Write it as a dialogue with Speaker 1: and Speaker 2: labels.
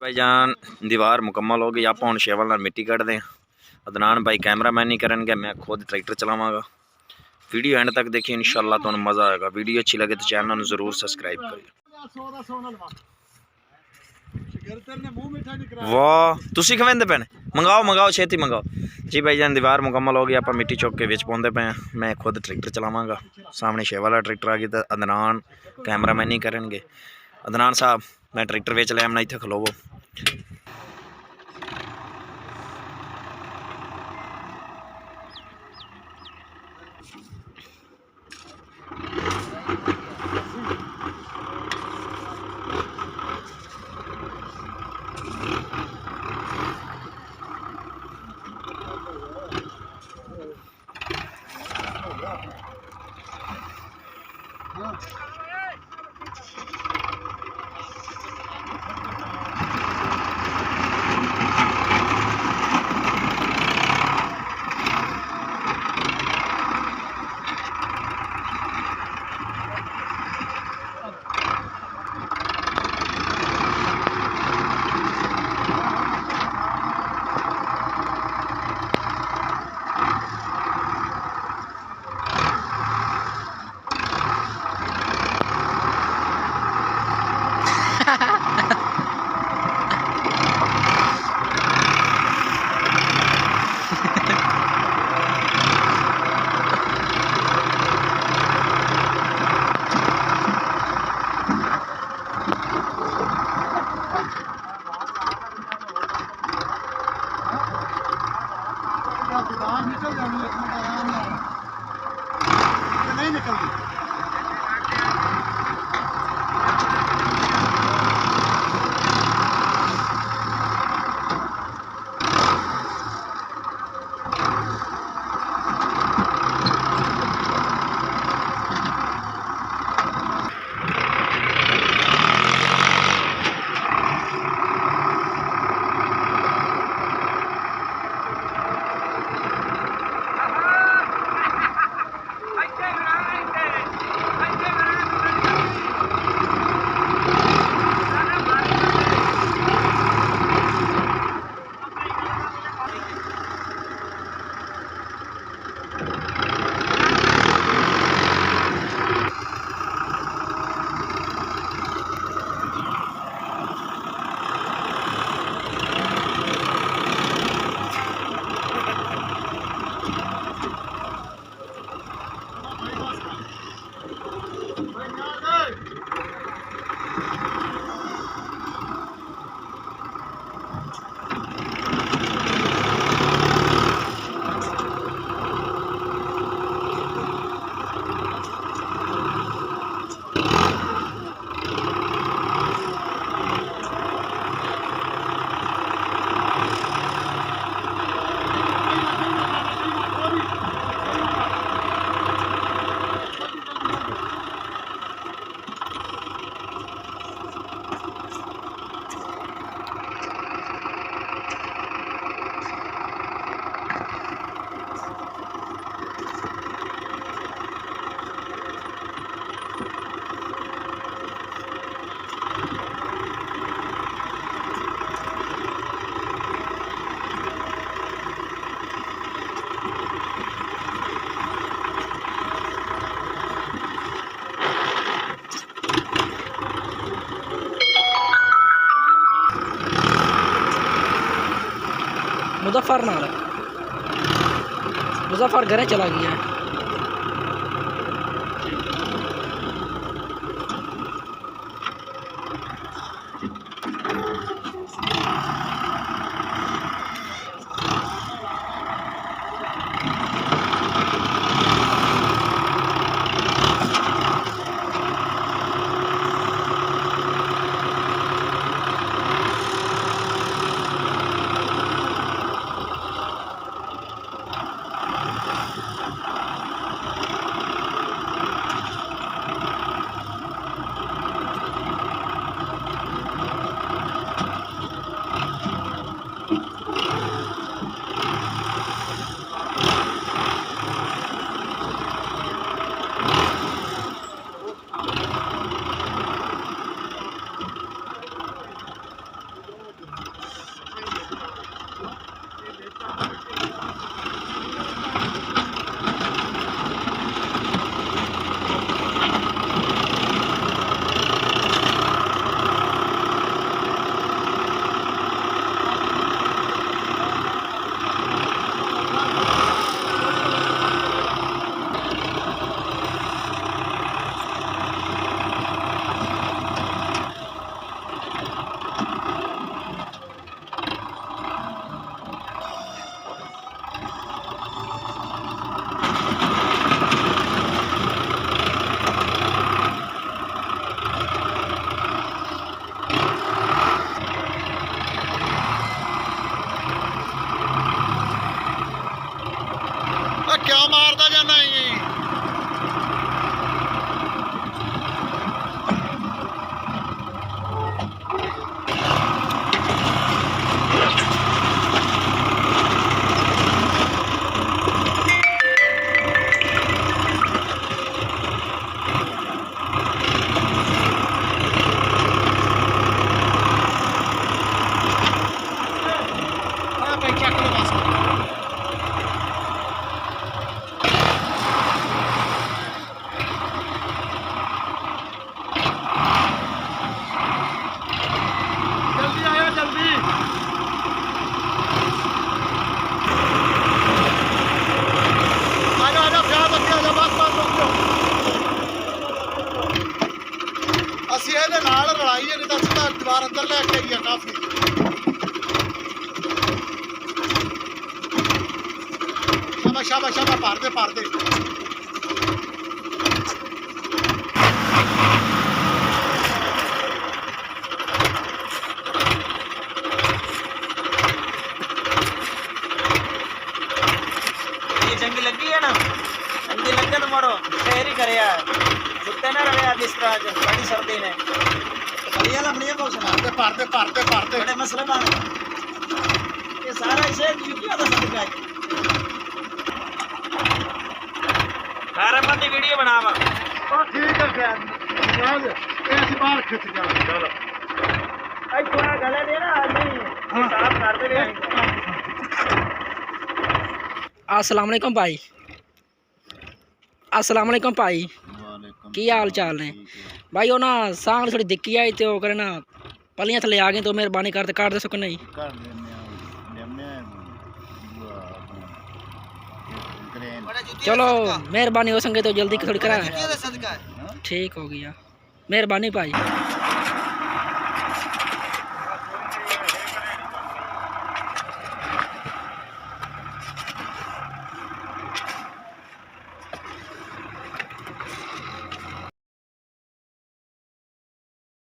Speaker 1: भाईजान दीवार मुकम्मल हो गई। आप हम शेवल नाल मिट्टी कढ़ते हैं। अदनान भाई कैमरामैन नहीं करेंगे, मैं खुद ट्रैक्टर चलावांगा। वीडियो एंड तक देखिए, इंशाल्लाह तुहानू मज़ा आएगा। वीडियो अच्छी लगे तो चैनल ज़रूर सब्सक्राइब करिए। वाह तुसी खवेंदे पे मंगाओ मंगाओ छेती मंगाओ जी। भाईजान दीवार मुकम्मल हो गई। आप मिट्टी चुक के विच पाउंदे पे हैं। मैं खुद ट्रैक्टर चलावांगा। सामने शेवल वाला ट्रैक्टर आ गया तो अदनान कैमरामैन नहीं करेंगे। अदनान साहब मैं ट्रैक्टर वेच लिया, मैं इत्थे खलोवो। निकल जानी आराम नहीं निकलती।
Speaker 2: मुजफ्फर घरे चला गया है।
Speaker 3: ਬਾਹਰ ਅੰਦਰ ਲੈ ਕੇ ਆਈ ਆ ਕਾਫੀ ਸ਼ਾਬਾਸ਼ ਸ਼ਾਬਾਸ਼ ਭਰ ਦੇ
Speaker 1: चंगी लगी है ना चंगी लगे तो मोड़ो शेर ही करे कुत्ते ना रहे आज इस तरह बड़ी सर्दी ने
Speaker 3: ਭਰ ਦੇ
Speaker 1: बड़े मसले बने ये सारा शेर यूपी का सदका है वीडियो बनावा
Speaker 3: ਉਹ ਠੀਕ ਹੈ ਖੈਰ ਨਿਆਜ਼ ਇਹ ਅਸੀਂ ਬਾਹਰ ਖਿੱਚ ਜਾਣਾ ਚਲੋ
Speaker 1: आई थोड़ा गले दे ना आज साफ कर दे
Speaker 2: अस्सलाम वालेकुम भाई अस्सलाम वालेकुम भाई की हाल चाल ने भाई वो ना सांग थोड़ी दिक्की आई तो करे ना पलियां थले आ गई तो मेहरबानी कर काट दे सको नहीं चलो मेहरबानी हो संगे तो जल्दी थोड़ी करा ठीक हो गया मेहरबानी भाई